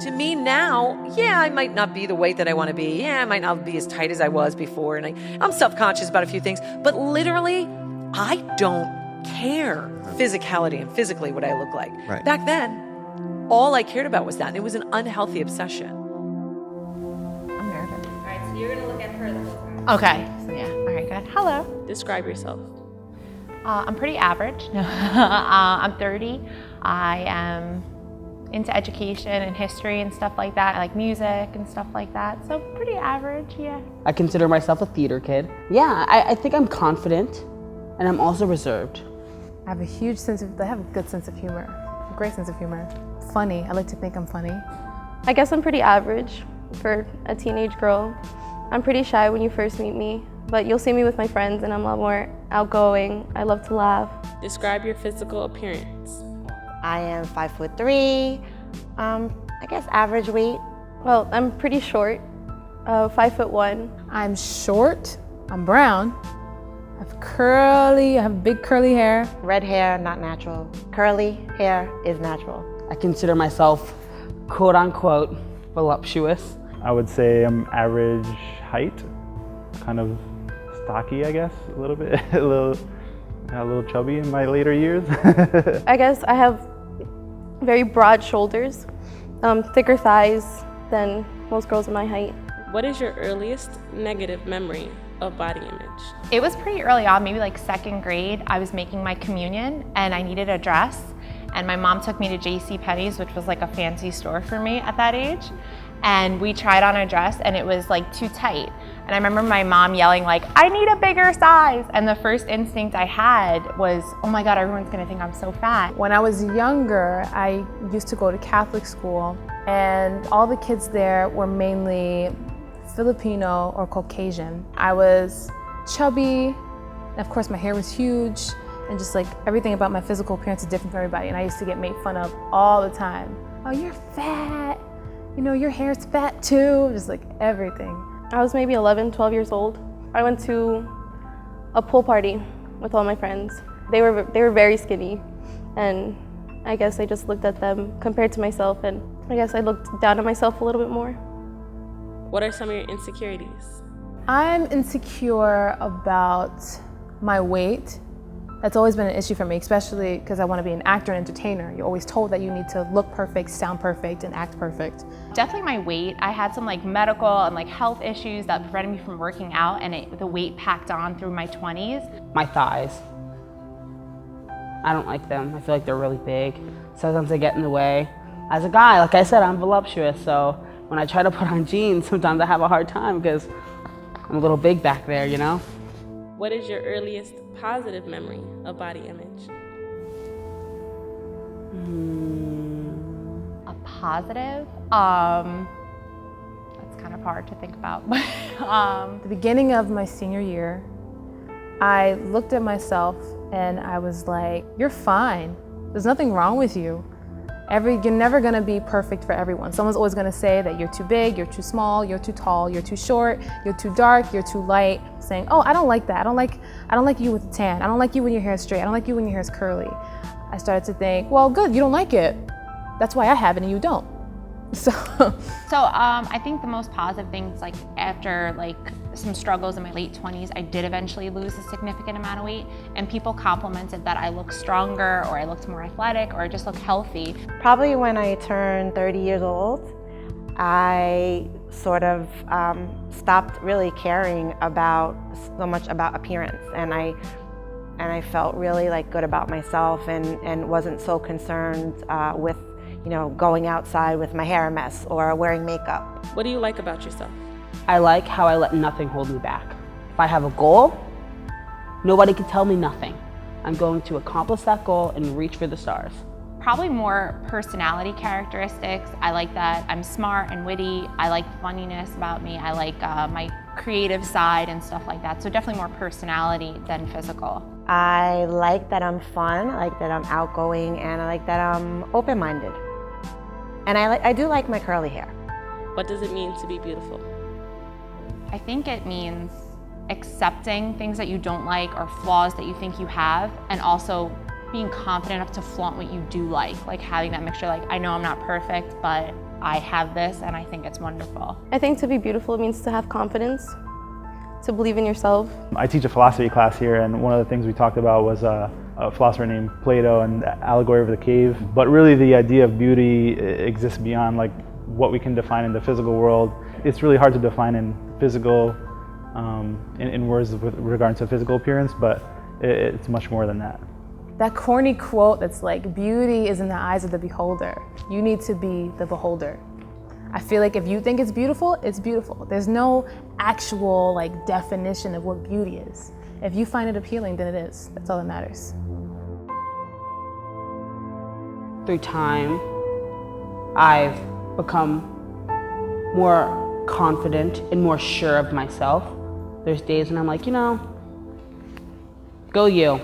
To me now, yeah, I might not be the weight that I want to be. Yeah, I might not be as tight as I was before. And I'm self-conscious about a few things. But literally, I don't care physicality and physically what I look like. Right. Back then, all I cared about was that. And it was an unhealthy obsession. I'm nervous. All right, so you're going to look at her the whole time. Okay. So yeah. All right, good. Hello. Describe yourself. I'm pretty average. I'm 30. I am into education and history and stuff like that. I like music and stuff like that. So pretty average, yeah. I consider myself a theater kid. Yeah, I think I'm confident, and I'm also reserved. I have a good sense of humor, a great sense of humor. Funny, I like to think I'm funny. I guess I'm pretty average for a teenage girl. I'm pretty shy when you first meet me, but you'll see me with my friends and I'm a lot more outgoing. I love to laugh. Describe your physical appearance. I am 5'3", I guess average weight. Well, I'm pretty short, 5'1". I'm short, I'm brown, I have big curly hair. Red hair, not natural. Curly hair is natural. I consider myself, quote unquote, voluptuous. I would say I'm average height, kind of stocky, I guess, a little bit, a little chubby in my later years. I guess I have very broad shoulders, thicker thighs than most girls in my height. What is your earliest negative memory of body image? It was pretty early on, maybe like second grade. I was making my communion and I needed a dress. And my mom took me to JCPenney's, which was like a fancy store for me at that age. And we tried on a dress and it was like too tight. And I remember my mom yelling like, I need a bigger size. And the first instinct I had was, oh my God, everyone's gonna think I'm so fat. When I was younger, I used to go to Catholic school and all the kids there were mainly Filipino or Caucasian. I was chubby, and of course my hair was huge, and just like everything about my physical appearance is different from everybody, and I used to get made fun of all the time. Oh, you're fat, you know, your hair's fat too, just like everything. I was maybe 11, 12 years old. I went to a pool party with all my friends. They were very skinny, and I guess I just looked at them compared to myself, and I guess I looked down on myself a little bit more. What are some of your insecurities? I'm insecure about my weight. That's always been an issue for me, especially because I want to be an actor and entertainer. You're always told that you need to look perfect, sound perfect, and act perfect. Definitely my weight. I had some like medical and like health issues that prevented me from working out, and the weight packed on through my 20s. My thighs. I don't like them. I feel like they're really big. Sometimes they get in the way. As a guy, like I said, I'm voluptuous, so when I try to put on jeans, sometimes I have a hard time because I'm a little big back there, you know? What is your earliest positive memory of body image? A positive? That's kind of hard to think about. The beginning of my senior year, I looked at myself and I was like, you're fine. There's nothing wrong with you. You're never gonna be perfect for everyone. Someone's always gonna say that you're too big, you're too small, you're too tall, you're too short, you're too dark, you're too light. Saying, oh, I don't like that. I don't like you with a tan. I don't like you when your hair is straight. I don't like you when your hair is curly. I started to think, well, good, you don't like it. That's why I have it and you don't. So I think the most positive things, like after like some struggles in my late 20s, I did eventually lose a significant amount of weight, and people complimented that I looked stronger or I looked more athletic or I just looked healthy. Probably when I turned 30 years old, I sort of stopped really caring so much about appearance, and I felt really like good about myself and wasn't so concerned with going outside with my hair a mess or wearing makeup. What do you like about yourself? I like how I let nothing hold me back. If I have a goal, nobody can tell me nothing. I'm going to accomplish that goal and reach for the stars. Probably more personality characteristics. I like that I'm smart and witty. I like funniness about me. I like my creative side and stuff like that. So definitely more personality than physical. I like that I'm fun, I like that I'm outgoing, and I like that I'm open-minded. And I do like my curly hair. What does it mean to be beautiful? I think it means accepting things that you don't like or flaws that you think you have, and also being confident enough to flaunt what you do like having that mixture, like I know I'm not perfect, but I have this and I think it's wonderful. I think to be beautiful means to have confidence, to believe in yourself. I teach a philosophy class here, and one of the things we talked about was a philosopher named Plato and the allegory of the cave. But really the idea of beauty exists beyond like what we can define in the physical world. It's really hard to define in physical, in words with regard to physical appearance, but it's much more than that. That corny quote that's like, beauty is in the eyes of the beholder. You need to be the beholder. I feel like if you think it's beautiful, it's beautiful. There's no actual like definition of what beauty is. If you find it appealing, then it is. That's all that matters. Through time, I've become more confident and more sure of myself. There's days when I'm like, you know, go you.